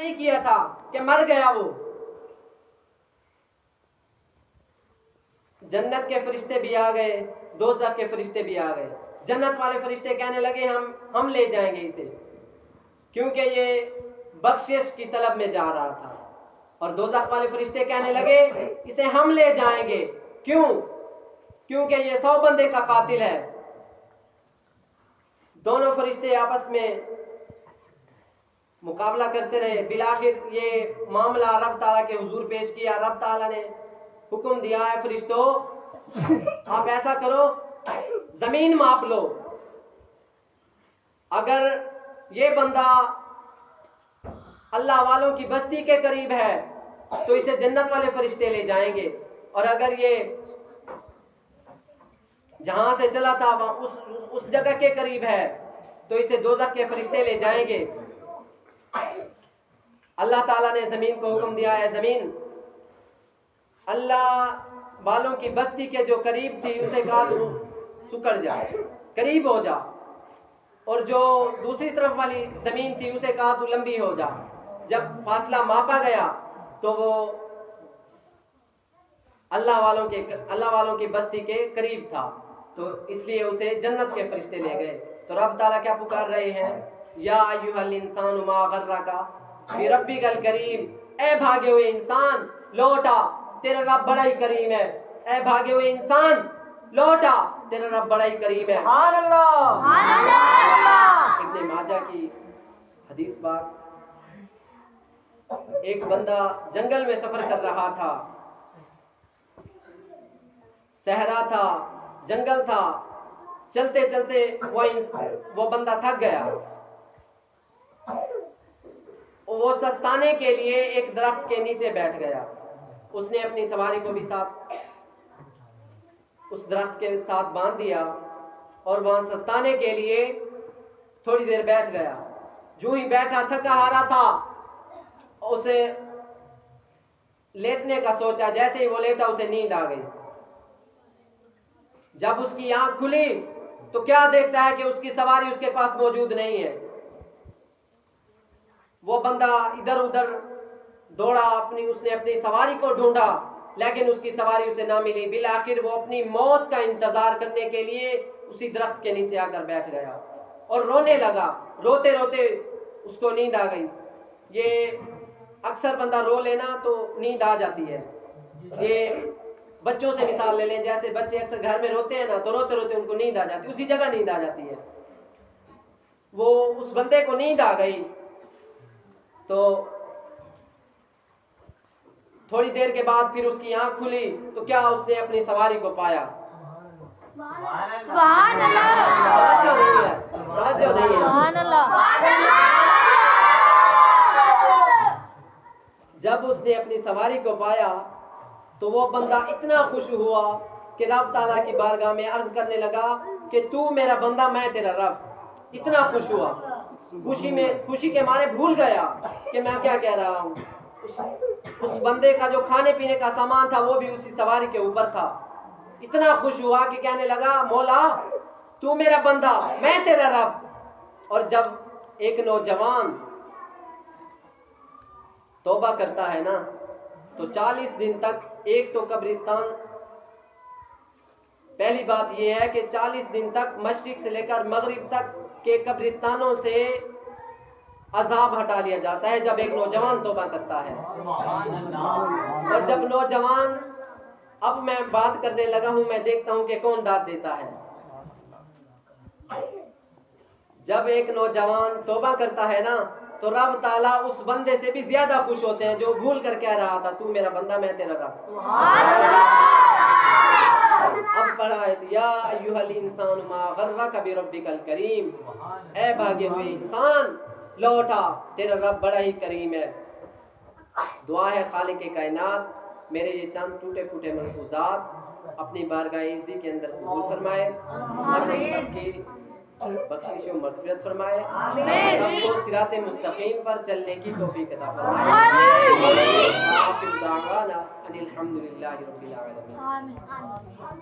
نہیں کیا تھا کہ مر گیا وہ. جنت کے فرشتے بھی آ گئے, دوزخ کے فرشتے بھی آ گئے. جنت والے فرشتے کہنے لگے ہم لے جائیں گے اسے, کیونکہ یہ بخشش کی طلب میں جا رہا تھا. اور دوزخ والے فرشتے کہنے لگے اسے ہم لے جائیں گے. کیوں؟ کیونکہ یہ 100 بندے کا قاتل ہے. دونوں فرشتے آپس میں مقابلہ کرتے رہے. بالآخر یہ معاملہ رب تعالیٰ کے حضور پیش کیا. رب تعالیٰ نے حکم دیا ہے فرشتوں آپ ایسا کرو, زمین ماپ لو. اگر یہ بندہ اللہ والوں کی بستی کے قریب ہے تو اسے جنت والے فرشتے لے جائیں گے, اور اگر یہ جہاں سے چلا تھا اس جگہ کے قریب ہے تو اسے دوزخ کے فرشتے لے جائیں گے. اللہ تعالیٰ نے زمین کو حکم دیا ہے زمین اللہ والوں کی بستی کے جو قریب تھی اسے کہا تو سکڑ جا, قریب ہو جا, اور جو دوسری طرف والی زمین تھی اسے کہا تو لمبی ہو جا. جب فاصلہ ماپا گیا تو وہ اللہ والوں کی بستی کے قریب تھا, تو اس لیے اسے جنت کے فرشتے لے گئے. تو رب تعالیٰ کیا پکار رہے ہیں, یا ایھا الانسان ما غرک بربک الکریم, اے بھاگے ہوئے انسان لوٹا تیرا رب بڑا ہی کریم ہے. اے بھاگے ہوئے انسان لوٹا تیرا رب بڑا ہی کریم ہے. سبحان اللہ, سبحان اللہ. ابن ماجہ کی حدیث بات, ایک بندہ جنگل میں سفر کر رہا تھا, صحرا تھا, جنگل تھا. چلتے چلتے وہ بندہ تھک گیا. وہ سستانے کے لیے ایک درخت کے نیچے بیٹھ گیا. اس نے اپنی سواری کو بھی ساتھ اس درخت کے ساتھ باندھ دیا اور وہاں سستانے کے لیے تھوڑی دیر بیٹھ گیا. جو ہی بیٹھا تھکا ہارا تھا, اسے لیٹنے کا سوچا. جیسے ہی وہ لیٹا اسے نیند آ گئی. جب اس کی آنکھ کھلی تو کیا دیکھتا ہے کہ اس کی سواری اس کے پاس موجود نہیں ہے. وہ بندہ ادھر ادھر دوڑا, اس نے اپنی سواری کو ڈھونڈا لیکن اس کی سواری اسے نہ ملی. بالآخر وہ اپنی موت کا انتظار کرنے کے لیے اسی درخت کے نیچے آ کر بیٹھ گیا اور رونے لگا. روتے روتے اس کو نیند آ گئی. یہ اکثر بندہ رو لینا تو نیند آ جاتی ہے. یہ بچوں سے مثال لے لیں, جیسے بچے اکثر گھر میں روتے ہیں نا تو روتے روتے ان کو نیند آ جاتی ہے, اسی جگہ نیند آ جاتی ہے. وہ اس بندے کو نیند آ گئی تو تھوڑی دیر کے بعد پھر اس کی آنکھ کھلی تو کیا اس نے اپنی سواری کو پایا. سبحان اللہ. جب اس نے اپنی سواری کو پایا تو وہ بندہ اتنا خوش ہوا کہ رب تعالیٰ کی بارگاہ میں عرض کرنے لگا کہ تو میرا بندہ میں تیرا رب. اتنا خوش ہوا, خوشی کے مارے بھول گیا کہ میں کیا کہہ رہا ہوں. اس بندے کا جو کھانے پینے کا سامان تھا وہ بھی اسی سواری کے اوپر تھا. اتنا خوش ہوا کہ کہنے لگا مولا تو میرا بندہ میں تیرا رب. اور جب ایک نوجوان توبہ کرتا ہے نا تو 40 دن تک ایک تو قبرستان, پہلی بات یہ ہے کہ 40 دن تک مشرق سے لے کر مغرب تک کے قبرستانوں سے عذاب ہٹا لیا جاتا ہے جب ایک نوجوان توبہ کرتا ہے. اور جب نوجوان, اب میں بات کرنے لگا ہوں, میں دیکھتا ہوں کہ کون داد دیتا ہے. جب ایک نوجوان توبہ کرتا ہے نا تو رب تعالیٰ اس بندے سے بھی زیادہ خوش ہوتے ہیں جو بھول کر کہہ رہا تھا تو میرا بندہ میں تیرا رب. اب پڑھا ہے یا ایھا الانسان ما غرک بربک الکریم, اے بھاگے ہوئے انسان لوٹا تیرا رب بڑا ہی کریم ہے. دعا ہے خالق کائنات میرے یہ چند ٹوٹے پھوٹے ملفوظات اپنی بارگاہ عزتی کے اندر قبول فرمائے, اور سب کی بخشش و مغفرت فرمائے, سب کو صراط مستقیم پر چلنے کی توفیق عطا فرمائے. آخر دعوانا ان الحمد للہ رب العالمین.